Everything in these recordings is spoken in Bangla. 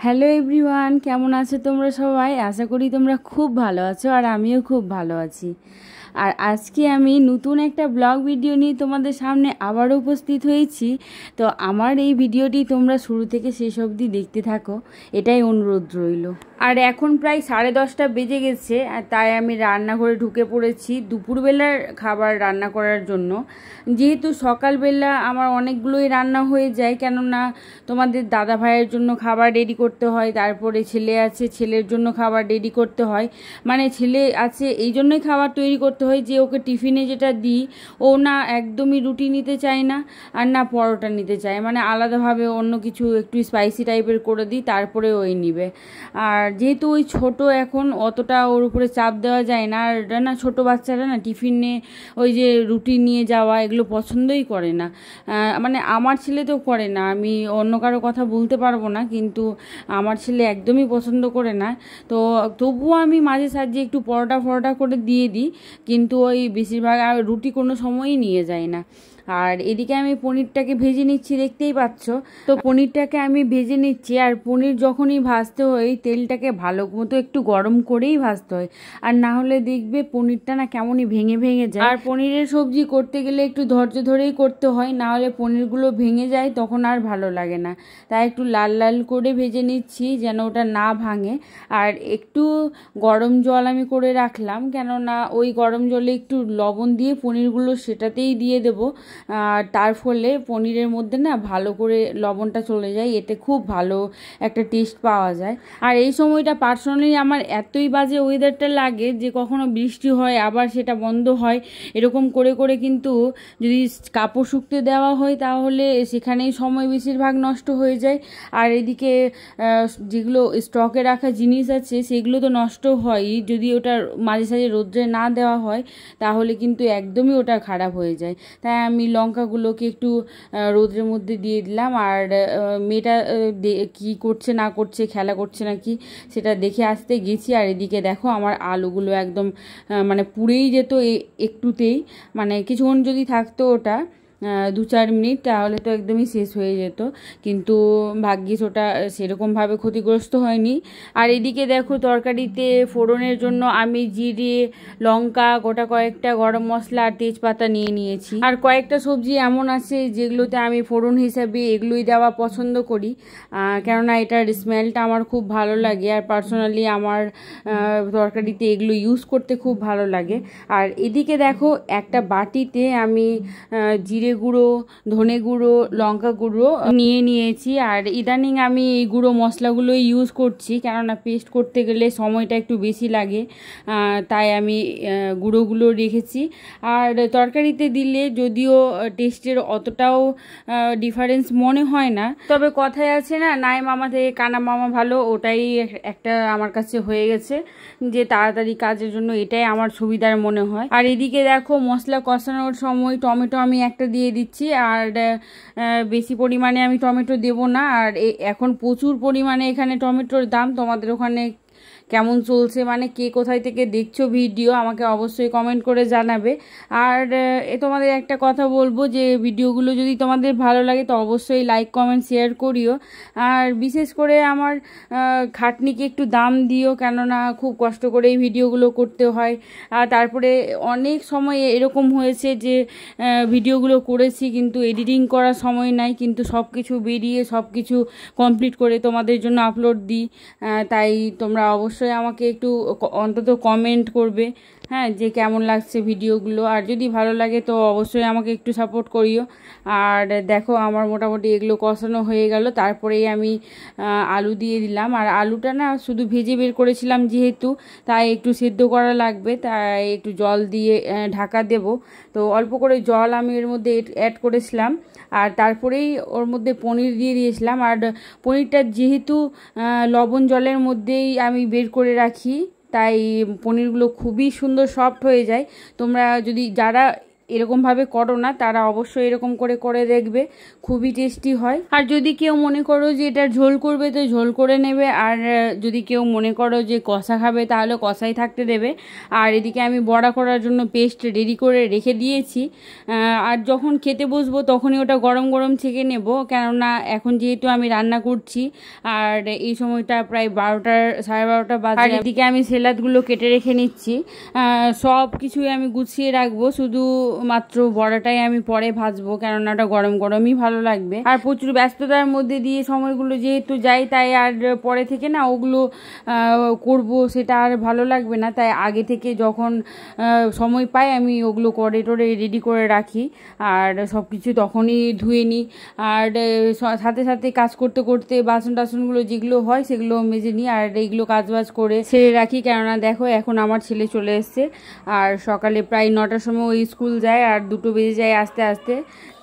হ্যালো এভরিওয়ান, কেমন আছো তোমরা সবাই? আশা করি তোমরা খুব ভালো আছো আর আমিও খুব ভালো আছি। আর আজকে আমি নতুন একটা ব্লগ ভিডিও নিয়ে তোমাদের সামনে আবারও উপস্থিত হয়েছি। তো আমার এই ভিডিওটি তোমরা শুরু থেকে শেষ অবধি দেখতে থাকো, এটাই অনুরোধ রইল। আর এখন প্রায় 10:30 বেজে গেছে, আর তাই আমি রান্নাঘরে ঢুকে পড়েছি দুপুরবেলার খাবার রান্না করার জন্য। যেহেতু সকালবেলা আমার অনেকগুলোই রান্না হয়ে যায়, কেননা তোমাদের দাদা ভাইয়ের জন্য খাবার রেডি করতে হয়, তারপরে ছেলে আছে, ছেলের জন্য খাবার রেডি করতে হয়। মানে ছেলে আছে এই জন্যই খাবার তৈরি করতে হয় যে ওকে টিফিনে যেটা দিই, ও না একদমই রুটি নিতে চায় না আর না পরোটা নিতে চায়, মানে আলাদাভাবে অন্য কিছু একটু স্পাইসি টাইপের করে দিই, তারপরে ওই নিবে। আর যেহেতু ওই ছোট, এখন অতটা ওর উপরে চাপ দেওয়া যায় না। আর না ছোটো বাচ্চারা না টিফিনে ওই যে রুটি নিয়ে যাওয়া এগুলো পছন্দই করে না। মানে আমার ছেলে তো করে না, আমি অন্য কারো কথা বলতে পারবো না, কিন্তু আমার ছেলে একদমই পছন্দ করে না। তো তবুও আমি মাঝে সাঝে একটু পরোটা করে দিয়ে দিই, কিন্তু ওই বেশিরভাগ রুটি কোনো সময়ই নিয়ে যায় না। আর এদিকে আমি পনিরটাকে ভেজে নিচ্ছি, দেখতেই পাচ্ছ। তো পনিরটাকে আমি ভেজে নিচ্ছি, আর পনির যখনই ভাজতে হয় তেলটাকে ভালো মতো একটু গরম করেই ভাজতে হয়, আর না হলে দেখবে পনিরটা না কেমনই ভেঙে ভেঙে যায়। আর পনিরের সবজি করতে গেলে একটু ধৈর্য ধরেই করতে হয়, না হলে পনিরগুলো ভেঙে যায়, তখন আর ভালো লাগে না। তাই একটু লাল লাল করে ভেজে নিচ্ছি যেন ওটা না ভাঙে। আর একটু গরম জল আমি করে রাখলাম, কেননা ওই গরম জলে একটু লবণ দিয়ে পনিরগুলো সেটাতেই দিয়ে দেবো। আর তার ফলে পনিরের মধ্যে না ভালো করে লবণটা চলে যায়, এতে খুব ভালো একটা টেস্ট পাওয়া যায়। আর এই সময়টা পার্সোনালি আমার এতই বাজে ওয়েদারটা লাগে যে কখনো বৃষ্টি হয় আবার সেটা বন্ধ হয়, এরকম করে করে কিন্তু যদি কাপড় শুকতে দেওয়া হয় তাহলে সেখানেই সময় বেশিরভাগ নষ্ট হয়ে যায়। আর এদিকে যেগুলো স্টকে রাখা জিনিস আছে সেগুলো তো নষ্ট হয়ই, যদি ওটা মাঝে সাঝে রোদ্রে না দেওয়া হয় তাহলে কিন্তু একদমই ওটা খারাপ হয়ে যায়। তাই আমি লঙ্কাগুলোকে একটু রোদ্রের মধ্যে দিয়ে দিলাম। আর মেয়েটা কী করছে না করছে, খেলা করছে নাকি সেটা দেখে আসতে গেছি। আর এদিকে দেখো আমার আলুগুলো একদম মানে পুড়েই যেত একটুতেই, মানে কিছুক্ষণ যদি থাকতো ওটা 2-4 মিনিট তাহলে তো একদমই শেষ হয়ে যেত, কিন্তু ভাগ্যিস ওটা সেরকমভাবে ক্ষতিগ্রস্ত হয়নি। আর এদিকে দেখো তরকারিতে ফোড়নের জন্য আমি জিরে, লঙ্কা, গোটা কয়েকটা গরম মশলা আর তেজপাতা নিয়ে নিয়েছি। আর কয়েকটা সবজি এমন আছে যেগুলোতে আমি ফোড়ন হিসাবে এগুলোই দেওয়া পছন্দ করি, কেননা এটার স্মেলটা আমার খুব ভালো লাগে, আর পার্সোনালি আমার তরকারিতে এগুলো ইউজ করতে খুব ভালো লাগে। আর এদিকে দেখো একটা বাটিতে আমি জিরে গুঁড়ো, ধনে গুঁড়ো, লঙ্কা গুঁড়ো নিয়ে নিয়েছি। আর ইদানিং আমি এই গুঁড়ো মশলাগুলোই ইউজ করছি, কেননা পেস্ট করতে গেলে সময়টা একটু বেশি লাগে, তাই আমি গুঁড়োগুলো রেখেছি। আর তরকারিতে দিলে যদিও টেস্টের অতটাও ডিফারেন্স মনে হয় না, তবে কথায় আছে না, নাই মামা থেকে কানা মামা ভালো, ওটাই একটা আমার কাছে হয়ে গেছে যে তাড়াতাড়ি কাজের জন্য এটাই আমার সুবিধার মনে হয়। আর এদিকে দেখো মশলা কষানোর সময় টমেটো আমি একটা দিয়ে দিচ্ছি, আর বেশি পরিমাণে আমি টমেটো দেবো না। আর এখন প্রচুর পরিমাণে এখানে টমেটোর দাম, তোমাদের ওখানে কেমন চলছে, মানে কে কোথায় থেকে দেখছো ভিডিও আমাকে অবশ্যই কমেন্ট করে জানাবে। আর তোমাদের একটা কথা বলবো যে ভিডিওগুলো যদি তোমাদের ভালো লাগে তো অবশ্যই লাইক, কমেন্ট, শেয়ার করিও। আর বিশেষ করে আমার খাটনিকে একটু দাম দিও, কেননা খুব কষ্ট করে এই ভিডিওগুলো করতে হয়। আর তারপরে অনেক সময় এরকম হয়েছে যে ভিডিওগুলো করেছি কিন্তু এডিটিং করার সময় নাই, কিন্তু সব কিছু বেরিয়ে সব কিছু কমপ্লিট করে তোমাদের জন্য আপলোড দিই। তাই তোমরা অবশ্যই আমাকে একটু অন্তত কমেন্ট করবে, হ্যাঁ, যে কেমন লাগছে ভিডিওগুলো। আর যদি ভালো লাগে তো অবশ্যই আমাকে একটু সাপোর্ট করিও। আর দেখো আমার মোটামুটি এগুলো কষানো হয়ে গেল, তারপরেই আমি আলু দিয়ে দিলাম। আর আলুটা না শুধু ভেজে বের করেছিলাম যেহেতু, তাই একটু সেদ্ধ করা লাগবে, তাই একটু জল দিয়ে ঢাকা দেব। তো অল্প করে জল আমি এর মধ্যে অ্যাড করেছিলাম, আর তারপরেই ওর মধ্যে পনির দিয়ে দিয়েছিলাম। আর পনিরটা যেহেতু লবণ জলের মধ্যেই আমি বের করে রাখি, তাই পনিরগুলো খুবই সুন্দর সফট হয়ে যায়। তোমরা যদি যারা এরকমভাবে করো না তারা অবশ্যই এরকম করে করে দেখবে, খুবই টেস্টি হয়। আর যদি কেউ মনে করো যে এটা ঝোল করবে তো ঝোল করে নেবে, আর যদি কেউ মনে করো যে কষা খাবে তাহলে কষাই থাকতে দেবে। আর এদিকে আমি বড়া করার জন্য পেস্ট রেডি করে রেখে দিয়েছি, আর যখন খেতে বসবো তখনই ওটা গরম গরম ছেঁকে নেব, কেননা এখন যেহেতু আমি রান্না করছি আর এই সময়টা প্রায় 12টার 12:30 বাজে। আর এদিকে আমি সেলাদগুলো কেটে রেখে নিচ্ছি, সব কিছুই আমি গুছিয়ে রাখবো, শুধু মাত্র বড়াটাই আমি পরে ভাজবো, কেননা ওটা গরম গরমই ভালো লাগবে। আর প্রচুর ব্যস্ততার মধ্যে দিয়ে সময়গুলো যেহেতু যাই, তাই আর পরে থেকে না ওগুলো করব সেটা আর ভালো লাগবে না, তাই আগে থেকে যখন সময় পাই আমি ওগুলো করে টোরে রেডি করে রাখি, আর সব কিছু তখনই ধুয়ে নিই। আর সাথে সাথে কাজ করতে করতে বাসন টাসনগুলো যেগুলো হয় সেগুলো মেজে নিই, আর এইগুলো কাজবাজ করে ছেড়ে রাখি, কেননা দেখো এখন আমার ছেলে চলে এসছে, আর সকালে প্রায় 9টার সময় ওই স্কুল যায়, আর 2টো বেজে যায় আসতে আসতে,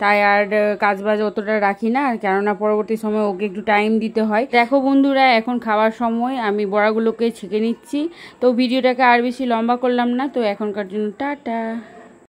তাই আর কাজবাজ অতটা রাখি না, আর কেননা পরবর্তী সময় ওকে একটু টাইম দিতে হয়। দেখো বন্ধুরা, এখন খাওয়ার সময় আমি বড়াগুলোকে ছেঁকে নিচ্ছি, তো ভিডিওটাকে আর বেশি লম্বা করলাম না, তো এখনকার জন্য টাটা।